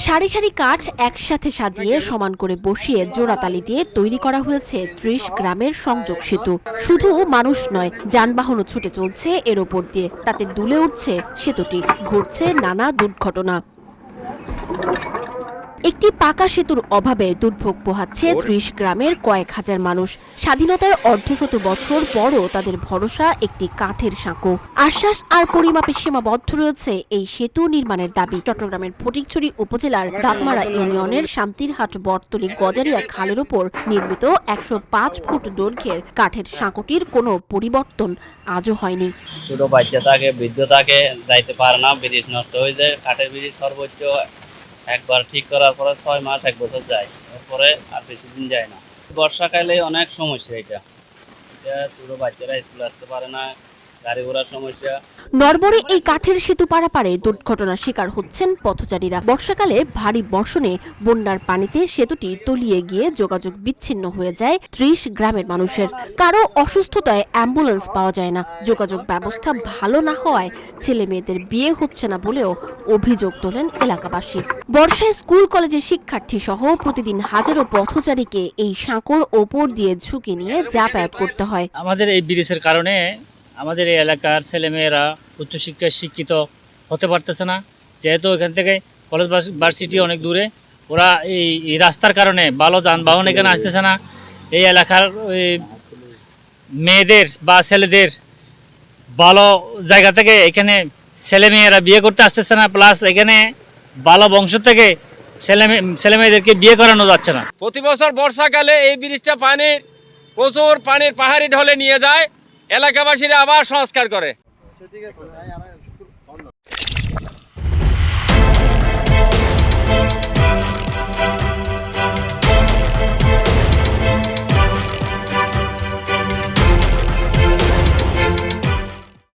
সারি সারি কাঠ একসাথে সাজিয়ে সমান করে বসিয়ে জোড়াতালি দিয়ে তৈরি করা হয়েছে ৩০ গ্রামের সংযোগ সেতু। শুধু মানুষ নয়, যানবাহনও ছুটে চলছে এর ওপর দিয়ে। তাতে দুলে উঠছে সেতুটি, ঘটছে নানা দুর্ঘটনা। একটি পাকা সেতুর অভাবে দুর্ভোগ পোহাচ্ছে ৩০ গ্রামের কয়েক হাজার মানুষ। স্বাধীনতার অর্ধশত বছর পরও তাদের ভরসা একটি কাঠের সাঁকো। আশ্বাস আর পরিমাপে সীমাবদ্ধ রয়েছে এই সেতু নির্মাণের দাবি। চট্টগ্রামের ফটিকছড়ি উপজেলার দাঁতমারা ইউনিয়নের শান্তিরহাট বটতলী গজারিয়া খালের ওপর নির্মিত ১০৫ ফুট দৈর্ঘ্যের কাঠের সাঁকোটির কোনো পরিবর্তন আজও হয়নি। ছোট বাচ্চা থাকে, বৃদ্ধ থাকে, যাইতে পারে না, ব্রিজ নষ্ট হয়ে যায়। কাঠের ব্রিজ সর্বোচ্চ একবার ঠিক করার পরে ৬ মাস ১ বছর যায়, এরপরে আর বেশি দিন যায় না। বর্ষাকালে অনেক সমস্যা এটা ছোট বাচ্চারা স্কুলে আসতে পারে না, গাড়ি ঘোড়ার সমস্যা। নরবরে এই কাঠের সেতু পারাপারে দুর্ঘটনার শিকার হচ্ছেন পথচারীরা। বর্ষাকালে ভারী বর্ষণে বন্যার পানিতে সেতুটি তলিয়ে গিয়ে যোগাযোগ বিচ্ছিন্ন হয়ে যায় ৩০ গ্রামের মানুষের। কারো অসুস্থতায় অ্যাম্বুলেন্স পাওয়া যায় না। যোগাযোগ ব্যবস্থা ভালো না হওয়ায় ছেলে মেয়েদের বিয়ে হচ্ছে না বলেও অভিযোগ তোলেন এলাকাবাসী। বর্ষায় স্কুল কলেজের শিক্ষার্থী সহ প্রতিদিন হাজারো পথচারীকে এই সাঁকোর ওপর দিয়ে ঝুঁকি নিয়ে যাতায়াত করতে হয়। আমাদের এই ব্রিজের কারণে আমাদের এই এলাকার ছেলেমেয়েরা উচ্চশিক্ষায় শিক্ষিত হতে পারতেছে না, যেহেতু এখান থেকে কলেজ ভার্সিটি অনেক দূরে। ওরা এই রাস্তার কারণে ভালো যানবাহন এখানে আসতেছে না। এই এলাকার মেয়েদের বা ছেলেদের ভালো জায়গা থেকে এখানে ছেলেমেয়েরা বিয়ে করতে আসতেছে না, প্লাস এখানে ভালো বংশ থেকে ছেলেমেয়েদেরকে বিয়ে করানো যাচ্ছে না। প্রতি বছর বর্ষাকালে এই ব্রিজটা প্রচুর পানির পাহাড়ি ঢলে নিয়ে যায়, এলাকাবাসীরা আবার সংস্কার করে।